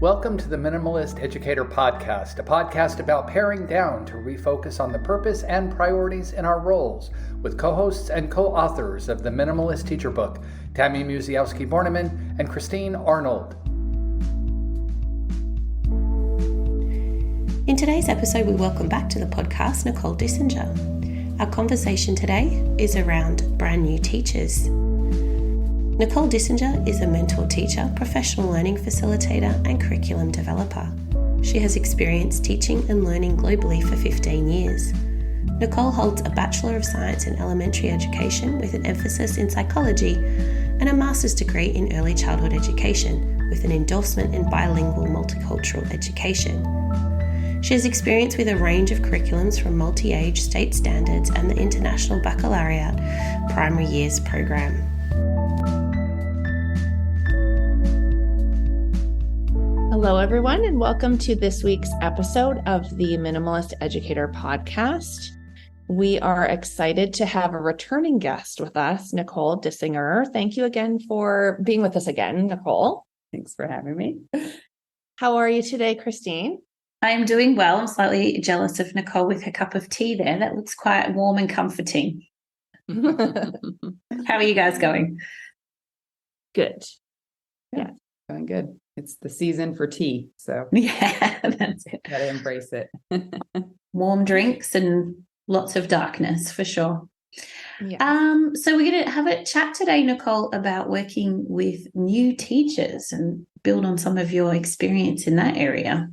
Welcome to the Minimalist Educator Podcast, a podcast about paring down to refocus on the purpose and priorities in our roles, with co-hosts and co-authors of the Minimalist Teacher Book, Tammy Musiowski-Borneman and Christine Arnold. In today's episode, we welcome back to the podcast Nicole Dissinger. Our conversation today is around brand new teachers. Nicole Dissinger is a mentor teacher, professional learning facilitator, and curriculum developer. She has experience teaching and learning globally for 15 years. Nicole holds a Bachelor of Science in Elementary Education with an emphasis in psychology and a master's degree in early childhood education with an endorsement in bilingual multicultural education. She has experience with a range of curriculums from multi-age state standards and the International Baccalaureate Primary Years program. Hello, everyone, and welcome to this week's episode of the Minimalist Educator Podcast. We are excited to have a returning guest with us, Nicole Dissinger. Thank you again for being with us again, Nicole. Thanks for having me. How are you today, Christine? I'm doing well. I'm slightly jealous of Nicole with her cup of tea there. That looks quite warm and comforting. How are you guys going? Good. Yeah, going good. It's the season for tea, so yeah, that's it. Gotta embrace it. Warm drinks and lots of darkness for sure. Yeah. So we're going to have a chat today, Nicole, about working with new teachers and build on some of your experience in that area.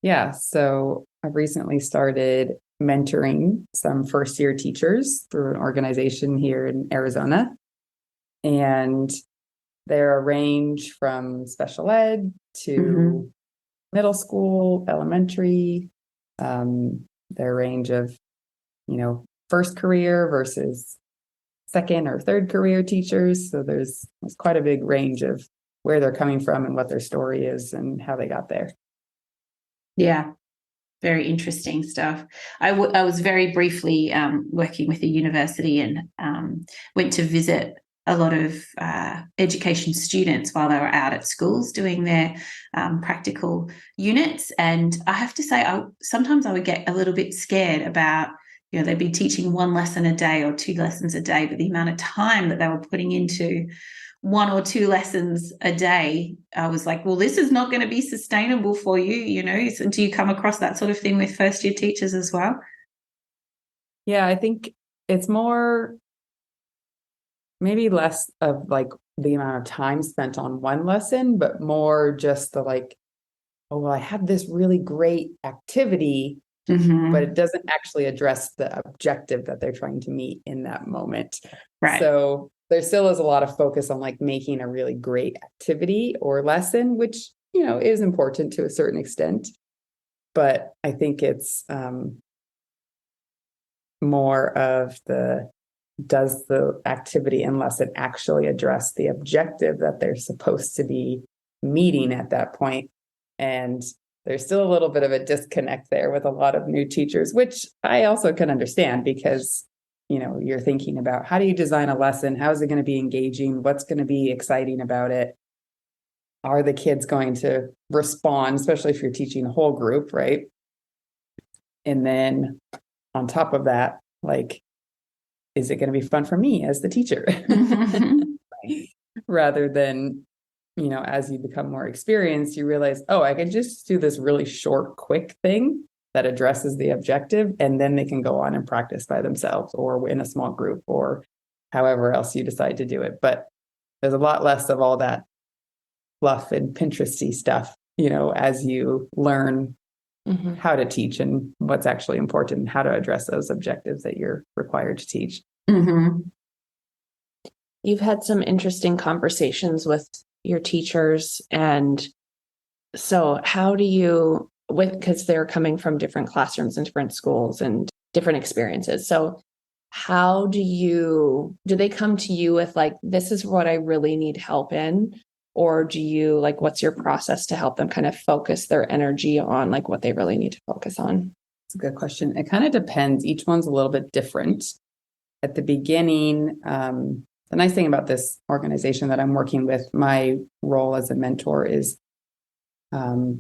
Yeah, so I've recently started mentoring some first-year teachers through an organization here in Arizona, and they're a range from special ed to middle school, elementary. Their range of, first career versus second or third career teachers. So there's quite a big range of where they're coming from and what their story is and how they got there. Yeah, very interesting stuff. I was very briefly working with a university and went to visit a lot of education students while they were out at schools doing their practical units. And I have to say, sometimes I would get a little bit scared about, they'd be teaching one lesson a day or two lessons a day, but the amount of time that they were putting into one or two lessons a day, I was like, well, this is not going to be sustainable for you, So do you come across that sort of thing with first year teachers as well? Yeah, I think it's more, maybe less of like the amount of time spent on one lesson, but more just the I have this really great activity, but it doesn't actually address the objective that they're trying to meet in that moment. Right. So there still is a lot of focus on making a really great activity or lesson, which, is important to a certain extent. But I think it's more of does the activity and lesson actually address the objective that they're supposed to be meeting at that point? And there's still a little bit of a disconnect there with a lot of new teachers, which I also can understand because, you're thinking about how do you design a lesson? How is it going to be engaging? What's going to be exciting about it? Are the kids going to respond, especially if you're teaching a whole group, right? And then on top of that, is it going to be fun for me as the teacher? Rather than, as you become more experienced, you realize, I can just do this really short, quick thing that addresses the objective, and then they can go on and practice by themselves or in a small group or however else you decide to do it. But there's a lot less of all that fluff and Pinteresty stuff, as you learn how to teach and what's actually important and how to address those objectives that you're required to teach. You've had some interesting conversations with your teachers. And so how do you, because they're coming from different classrooms and different schools and different experiences. So how do they come to you with this is what I really need help in? Or do you what's your process to help them kind of focus their energy on what they really need to focus on? It's a good question. It kind of depends. Each one's a little bit different. At the beginning, the nice thing about this organization that I'm working with, my role as a mentor is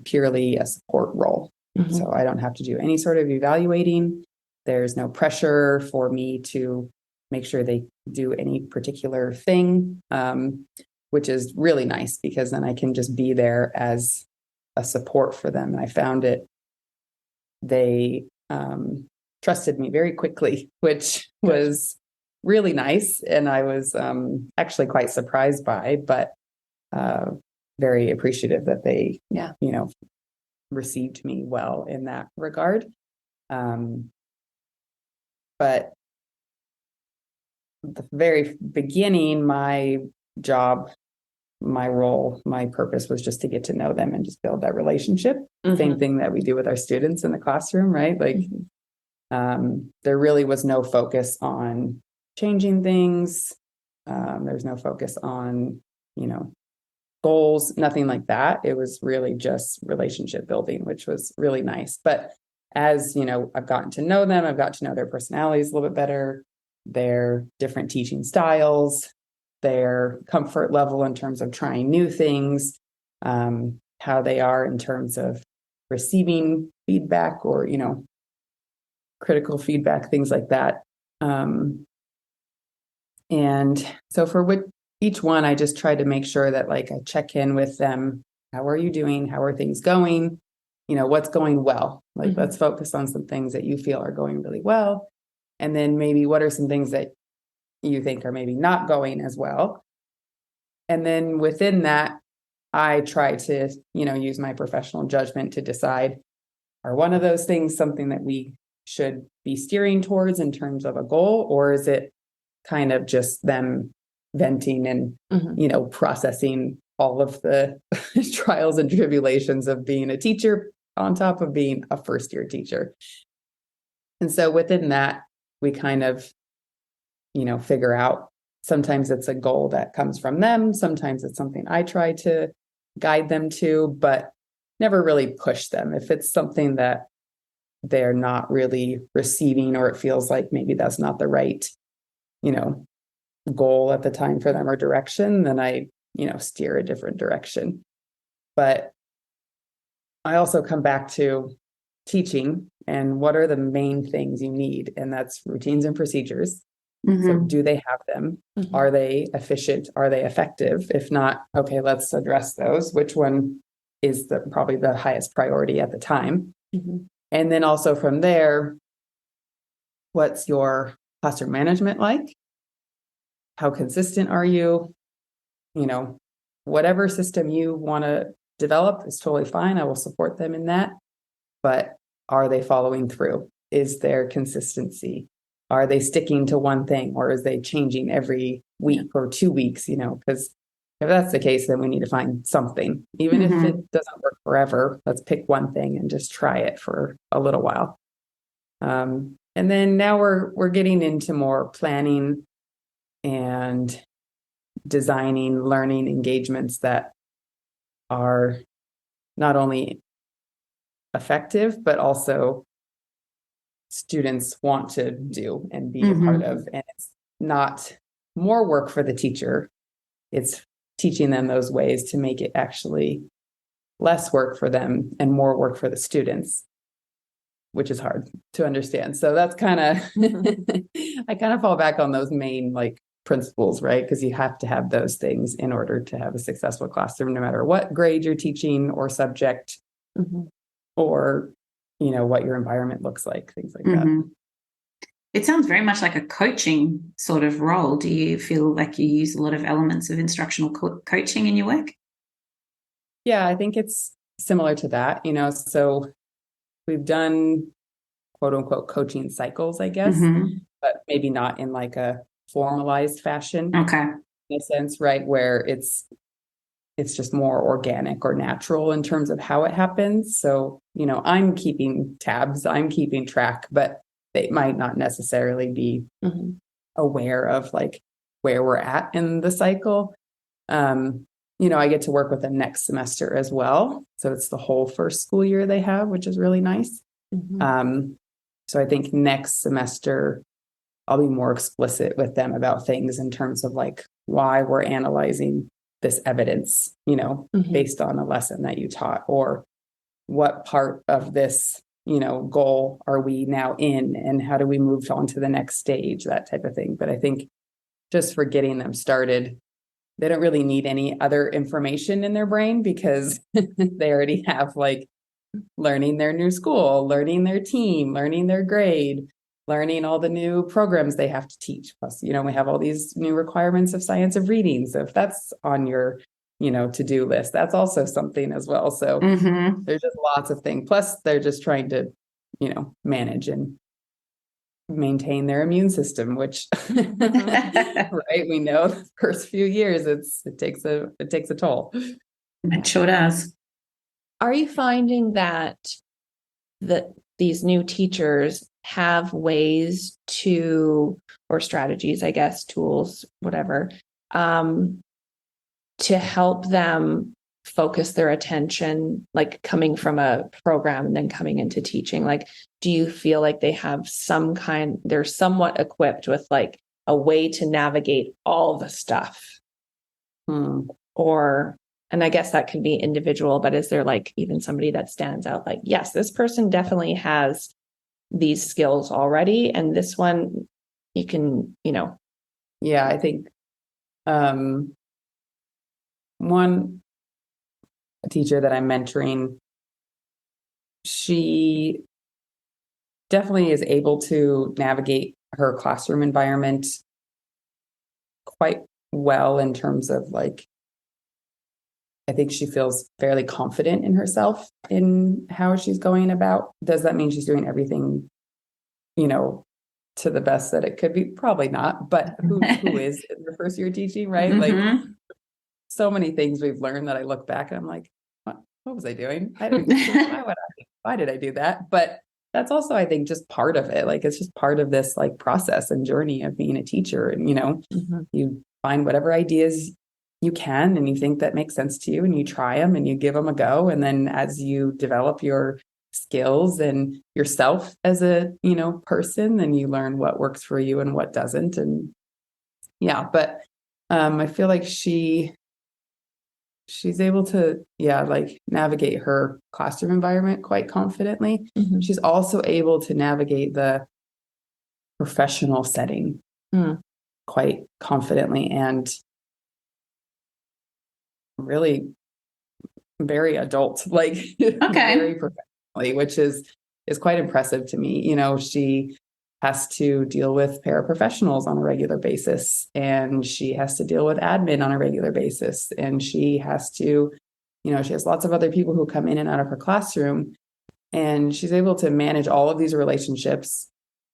purely a support role. Mhm. So I don't have to do any sort of evaluating. There's no pressure for me to make sure they do any particular thing, which is really nice because then I can just be there as a support for them. And I found they trusted me very quickly, which was really nice. And I was actually quite surprised by, but very appreciative that they, received me well in that regard. But the very beginning, my job, my role, my purpose was just to get to know them and just build that relationship. Mhm. Same thing that we do with our students in the classroom, right? Like, there really was no focus on changing things. There's no focus on, goals, nothing like that. It was really just relationship building, which was really nice. But as, I've gotten to know them, I've got to know their personalities a little bit better, their different teaching styles, their comfort level in terms of trying new things, how they are in terms of receiving feedback or, critical feedback, things like that. And so for each one, I just try to make sure that I check in with them. How are you doing? How are things going? What's going well? Let's focus on some things that you feel are going really well. And then maybe what are some things that you think are maybe not going as well? And then within that, I try to, use my professional judgment to decide, are one of those things something that we should be steering towards in terms of a goal, or is it kind of just them venting and, processing all of the trials and tribulations of being a teacher on top of being a first-year teacher? And so within that, we kind of, figure out, sometimes it's a goal that comes from them. Sometimes it's something I try to guide them to, but never really push them. If it's something that they're not really receiving, or it feels like maybe that's not the right, goal at the time for them or direction, then I, steer a different direction. But I also come back to teaching and what are the main things you need? And that's routines and procedures. So do they have them? Are they efficient? Are they effective? If not, okay, let's address those. Which one is probably the highest priority at the time? And then also from there, what's your classroom management like? How consistent are you? Whatever system you want to develop is totally fine. I will support them in that. But are they following through? Is there consistency? Are they sticking to one thing, or is they changing every week or 2 weeks? Because if that's the case, then we need to find something. Even if it doesn't work forever, let's pick one thing and just try it for a little while. And then now we're getting into more planning and designing learning engagements that are not only effective, but also students want to do and be a part of. And it's not more work for the teacher. It's teaching them those ways to make it actually less work for them and more work for the students, which is hard to understand. So that's kind of, I kind of fall back on those main principles, right? Because you have to have those things in order to have a successful classroom, no matter what grade you're teaching or subject, or, what your environment looks like, things like that. It sounds very much like a coaching sort of role. Do you feel like you use a lot of elements of instructional coaching in your work? Yeah, I think it's similar to that, so we've done quote unquote coaching cycles, I guess, but maybe not in a formalized fashion. Okay. In a sense, right, where it's just more organic or natural in terms of how it happens. So, I'm keeping tabs, I'm keeping track, but they might not necessarily be aware of where we're at in the cycle. I get to work with them next semester as well. So it's the whole first school year they have, which is really nice. So I think next semester I'll be more explicit with them about things in terms of like why we're analyzing this evidence, based on a lesson that you taught, or what part of this, goal are we now in, and how do we move on to the next stage, that type of thing. But I think just for getting them started, they don't really need any other information in their brain, because they already have like learning their new school, learning their team, learning their grade, learning all the new programs they have to teach. Plus, we have all these new requirements of science of reading. So if that's on your, to-do list, that's also something as well. So there's just lots of things. Plus, they're just trying to, manage and maintain their immune system, which right, we know the first few years it takes a toll. It sure does. Are you finding that these new teachers have ways to, or strategies, I guess, tools, whatever, to help them focus their attention, like coming from a program and then coming into teaching? Like, do you feel like they have they're somewhat equipped with like a way to navigate all the stuff? Or, and I guess that could be individual, but is there like even somebody that stands out like, yes, this person definitely has these skills already, and this one you can, Yeah, I think one teacher that I'm mentoring, she definitely is able to navigate her classroom environment quite well, in terms of like, I think she feels fairly confident in herself in how she's going about. Does that mean she's doing everything, to the best that it could be? Probably not, but who is in their first year teaching, right? Like, so many things we've learned that I look back and I'm like, what was I doing? Why did I do that? But that's also, I think, just part of it. Like, it's just part of this like process and journey of being a teacher. And, you find whatever ideas you can, and you think that makes sense to you, and you try them and you give them a go. And then as you develop your skills and yourself as a, person, then you learn what works for you and what doesn't. And yeah, but I feel like she's able to, like navigate her classroom environment quite confidently. She's also able to navigate the professional setting quite confidently, and really very adult, like very professionally, which is quite impressive to me. She has to deal with paraprofessionals on a regular basis, and she has to deal with admin on a regular basis, and she has to, she has lots of other people who come in and out of her classroom, and she's able to manage all of these relationships.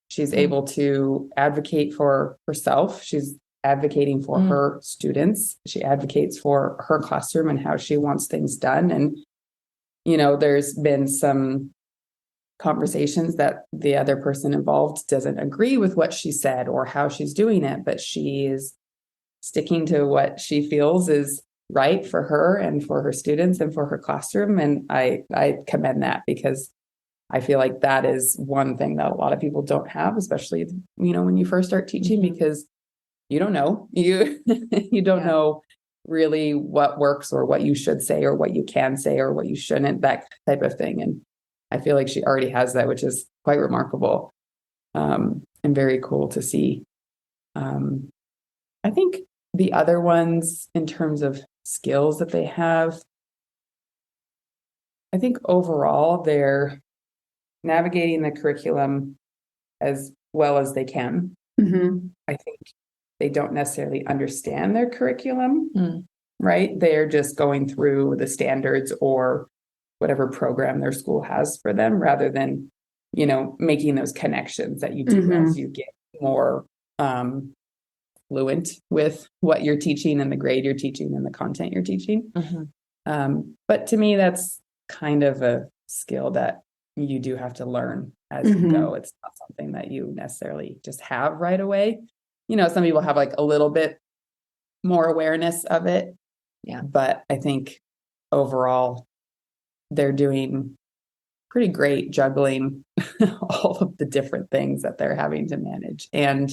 She's able to advocate for herself. She's advocating for her students. She advocates for her classroom and how she wants things done. And, there's been some conversations that the other person involved doesn't agree with what she said or how she's doing it, but she is sticking to what she feels is right for her and for her students and for her classroom. And I commend that, because I feel like that is one thing that a lot of people don't have, especially, when you first start teaching, because you don't know, you don't know really what works or what you should say or what you can say or what you shouldn't, that type of thing. And I feel like she already has that, which is quite remarkable, and very cool to see. I think the other ones, in terms of skills that they have, I think overall they're navigating the curriculum as well as they can. I think they don't necessarily understand their curriculum, right? They're just going through the standards or whatever program their school has for them, rather than, making those connections that you do as you get more fluent with what you're teaching and the grade you're teaching and the content you're teaching. But to me, that's kind of a skill that you do have to learn as you go. It's not something that you necessarily just have right away. Some people have like a little bit more awareness of it. Yeah. But I think overall, they're doing pretty great juggling all of the different things that they're having to manage. And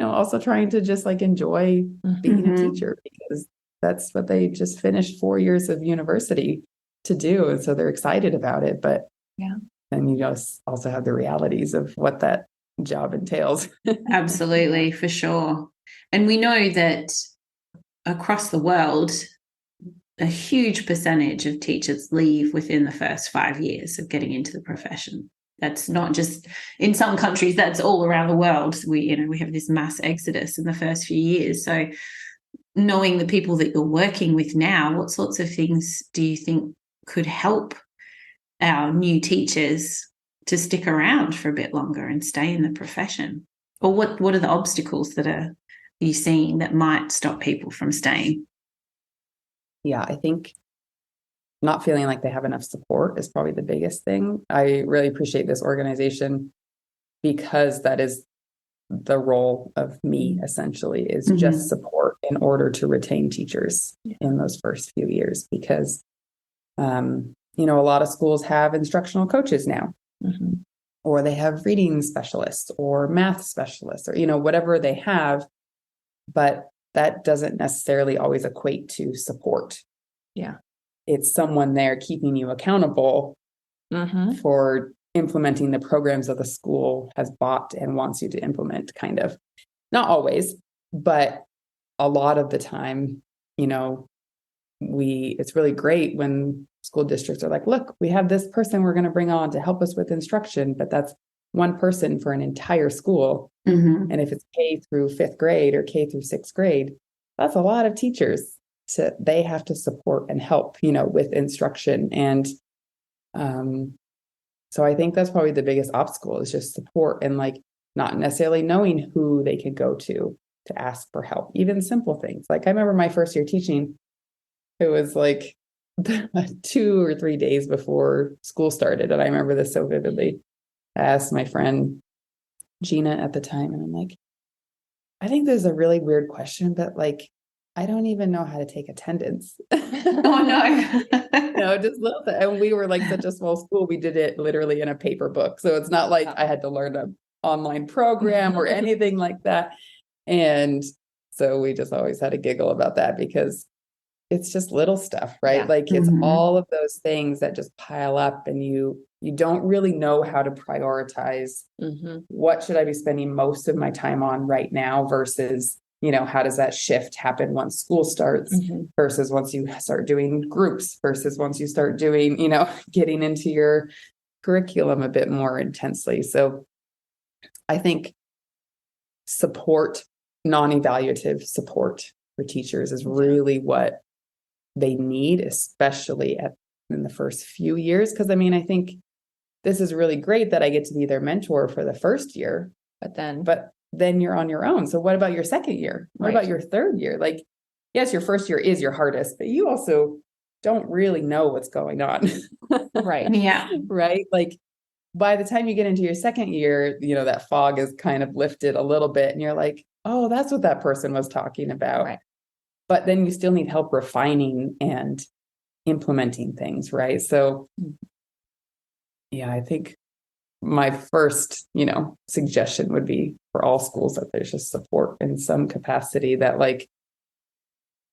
also trying to just like enjoy being a teacher, because that's what they just finished 4 years of university to do. And so they're excited about it. But then you just also have the realities of what that job entails. Absolutely, for sure. And we know that across the world, a huge percentage of teachers leave within the first 5 years of getting into the profession. That's not just in some countries, that's all around the world. We have this mass exodus in the first few years. So knowing the people that you're working with now, what sorts of things do you think could help our new teachers to stick around for a bit longer and stay in the profession? Or what are the obstacles that are you seeing that might stop people from staying? Yeah, I think not feeling like they have enough support is probably the biggest thing. I really appreciate this organization because that is the role of me, essentially, is just support in order to retain teachers in those first few years. Because, a lot of schools have instructional coaches now, or they have reading specialists or math specialists, or, whatever they have. But that doesn't necessarily always equate to support. Yeah. It's someone there keeping you accountable for implementing the programs that the school has bought and wants you to implement, kind of. Not always, but a lot of the time, it's really great when school districts are like, look, we have this person we're going to bring on to help us with instruction, but that's one person for an entire school. And if it's K through 5th grade or K through 6th grade, that's a lot of teachers they have to support and help, with instruction. And so I think that's probably the biggest obstacle, is just support, and like not necessarily knowing who they could go to ask for help, even simple things. Like I remember my first year teaching, it was like 2 or 3 days before school started. And I remember this so vividly. I asked my friend Gina at the time, and I'm like, I think there's a really weird question, but like, I don't even know how to take attendance. Oh no. Just little thing. And we were like such a small school. We did it literally in a paper book. So it's not like I had to learn an online program or anything like that. And so we just always had a giggle about that, because it's just little stuff, right? Yeah. Like it's all of those things that just pile up, and you don't really know how to prioritize what should I be spending most of my time on right now versus, how does that shift happen once school starts versus once you start doing groups versus once you start doing, getting into your curriculum a bit more intensely. So I think support, non-evaluative support for teachers is really what they need, especially in the first few years. Because I think this is really great that I get to be their mentor for the first year, but then you're on your own. So what about your second year? What about your third year? Like, yes, your first year is your hardest, but you also don't really know what's going on. Right. Yeah. Right. Like by the time you get into your second year, that fog is kind of lifted a little bit, and you're like, oh, that's what that person was talking about. Right. But then you still need help refining and implementing things. Right. So yeah, I think my first, suggestion would be for all schools that there's just support in some capacity, that like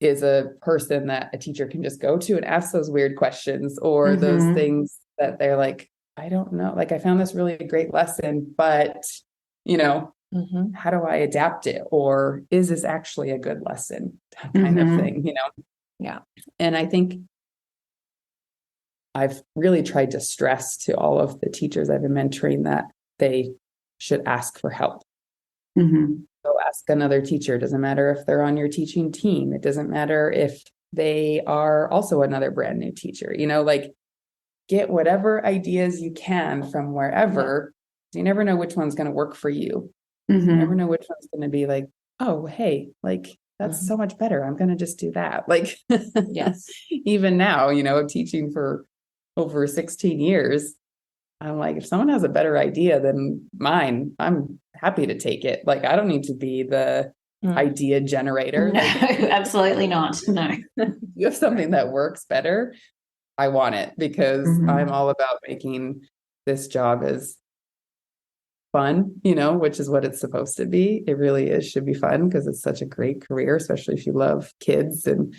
is a person that a teacher can just go to and ask those weird questions, or those things that they're like, I don't know, like I found this really great lesson, but how do I adapt it? Or is this actually a good lesson? That kind of thing, Yeah. And I think I've really tried to stress to all of the teachers I've been mentoring that they should ask for help. So ask another teacher. It doesn't matter if they're on your teaching team. It doesn't matter if they are also another brand new teacher, like get whatever ideas you can from wherever. You never know which one's going to work for you. You never know which one's going to be like, oh, hey, like that's so much better. I'm going to just do that. Like, Yes. Even now, teaching for over 16 years, I'm like, if someone has a better idea than mine, I'm happy to take it. Like, I don't need to be the idea generator. No, absolutely not. No. You have something that works better, I want it, because I'm all about making this job as fun, which is what it's supposed to be. It really is, should be fun because it's such a great career, especially if you love kids. And,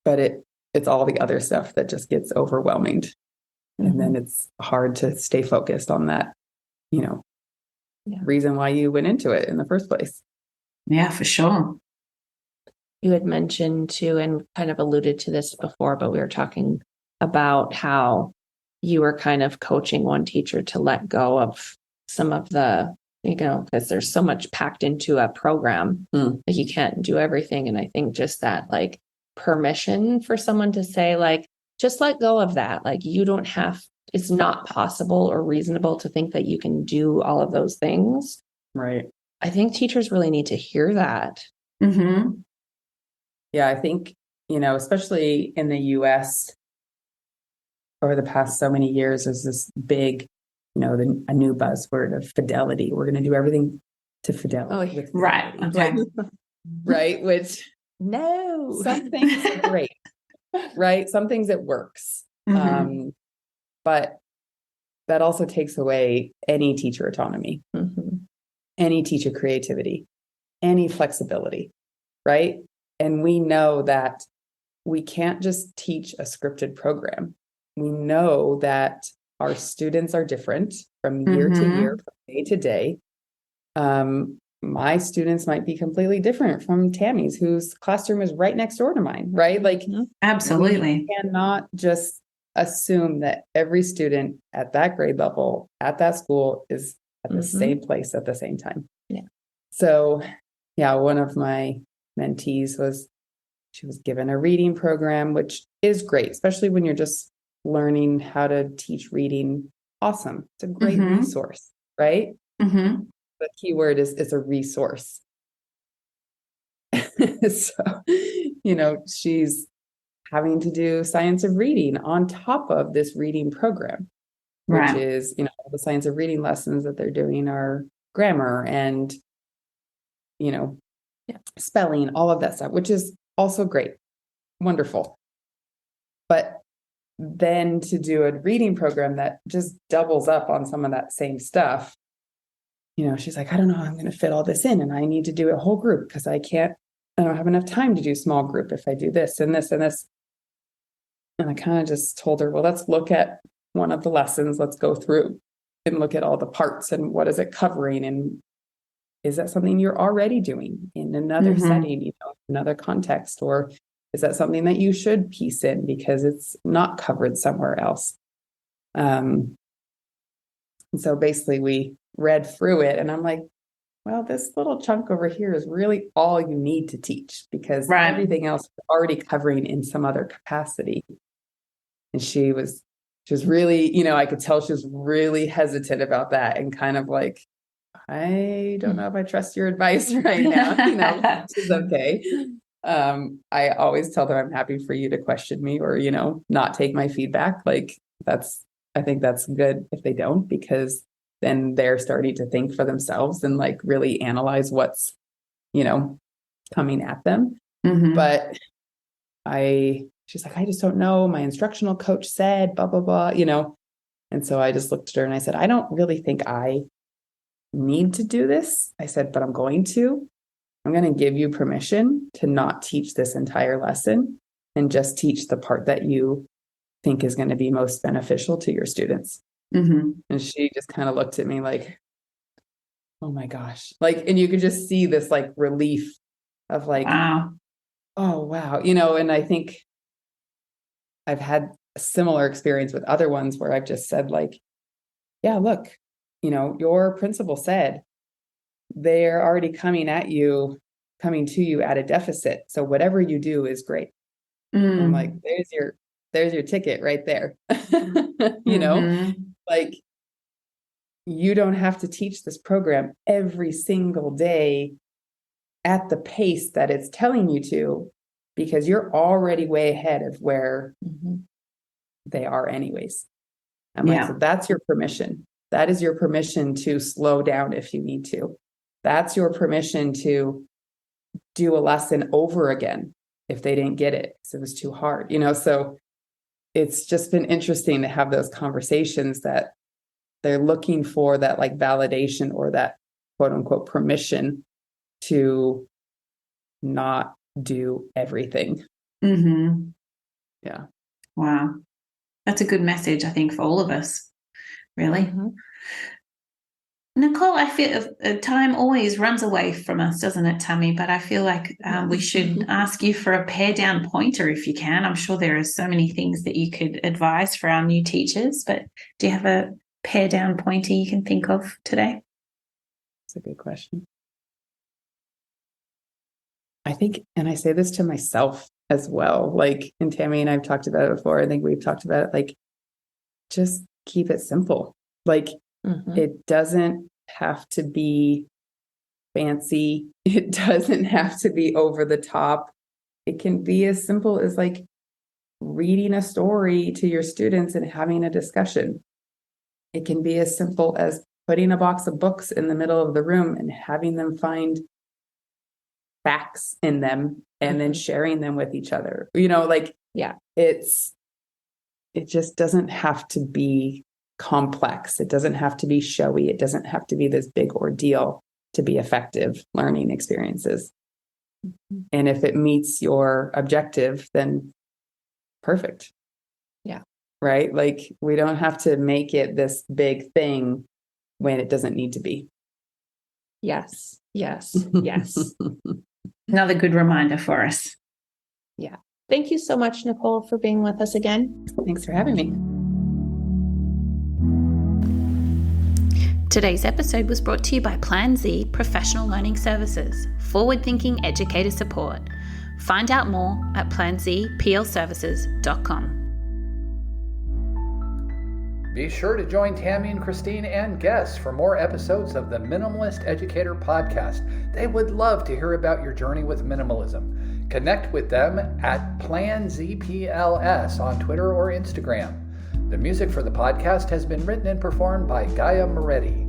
but it's all the other stuff that just gets overwhelming. And then it's hard to stay focused on that, reason why you went into it in the first place. Yeah, for sure. You had mentioned too, and kind of alluded to this before, but we were talking about how you were kind of coaching one teacher to let go of some of the, because there's so much packed into a program, like you can't do everything. And I think just that like permission for someone to say like, just let go of that. Like you don't have, it's not possible or reasonable to think that you can do all of those things. Right. I think teachers really need to hear that. Mm-hmm. Yeah, I think, especially in the US over the past so many years, there's this big, a new buzzword of fidelity. We're going to do everything to fidelity. Oh, right. Okay. Right. Which no, some things are great, right? Some things it works. But that also takes away any teacher autonomy, any teacher creativity, any flexibility, right? And we know that we can't just teach a scripted program. We know that our students are different from year to year, from day to day. My students might be completely different from Tammy's, whose classroom is right next door to mine, right? Like, absolutely. We cannot just assume that every student at that grade level at that school is at the same place at the same time. Yeah. So, one of my mentees she was given a reading program, which is great, especially when you're just learning how to teach reading. Awesome. It's a great resource, right? The key word is it's a resource. So, she's having to do science of reading on top of this reading program, which is, the science of reading lessons that they're doing are grammar and, spelling, all of that stuff, which is also great. Wonderful. But then to do a reading program that just doubles up on some of that same stuff, she's like, I don't know how I'm going to fit all this in. And I need to do a whole group because I don't have enough time to do small group if I do this and this and this. And I kind of just told her, well, let's look at one of the lessons. Let's go through and look at all the parts and what is it covering? And is that something you're already doing in another setting, another context? Or is that something that you should piece in because it's not covered somewhere else? And so basically we read through it and I'm like, well, this little chunk over here is really all you need to teach because everything else is already covering in some other capacity. And she was really, I could tell she was really hesitant about that and kind of like, I don't know if I trust your advice right now, which is okay. I always tell them I'm happy for you to question me or, not take my feedback. Like I think that's good if they don't, because then they're starting to think for themselves and like really analyze what's, coming at them. But she's like, I just don't know. My instructional coach said, blah, blah, blah, And so I just looked at her and I said, I don't really think I need to do this. I said, but I'm going to give you permission to not teach this entire lesson and just teach the part that you think is going to be most beneficial to your students. And she just kind of looked at me like, oh my gosh. Like, and you could just see this like relief of like, wow. Oh, wow. And I think I've had a similar experience with other ones where I've just said like, yeah, look, your principal said they're already coming to you at a deficit. So whatever you do is great. I'm like, there's your ticket right there. Like you don't have to teach this program every single day at the pace that it's telling you to, because you're already way ahead of where they are anyways. I'm like, so that's your permission. That is your permission to slow down if you need to. That's your permission to do a lesson over again if they didn't get it because it was too hard, so it's just been interesting to have those conversations that they're looking for that like validation or that quote unquote permission to not do everything. Mm-hmm. Yeah. Wow. That's a good message, I think, for all of us, really. Mm-hmm. Nicole, I feel time always runs away from us, doesn't it, Tammy? But I feel like we should ask you for a pair down pointer if you can. I'm sure there are so many things that you could advise for our new teachers, but do you have a pair down pointer you can think of today? That's a good question. I think, and I say this to myself as well, like, and Tammy and I've talked about it before. I think we've talked about it, like, just keep it simple. Like, it doesn't have to be fancy. It doesn't have to be over the top. It can be as simple as like reading a story to your students and having a discussion. It can be as simple as putting a box of books in the middle of the room and having them find facts in them and then sharing them with each other. You know, like, it just doesn't have to be complex. It doesn't have to be showy. It doesn't have to be this big ordeal to be effective learning experiences. And if it meets your objective, then perfect. Yeah. Right? Like, we don't have to make it this big thing when it doesn't need to be. Yes. Yes. Another good reminder for us. Yeah. Thank you so much, Nicole, for being with us again. Thanks for having me. Today's episode was brought to you by Plan Z Professional Learning Services, forward-thinking educator support. Find out more at planzplservices.com. Be sure to join Tammy and Christine and guests for more episodes of the Minimalist Educator Podcast. They would love to hear about your journey with minimalism. Connect with them at PlanZPLS on Twitter or Instagram. The music for the podcast has been written and performed by Gaia Moretti.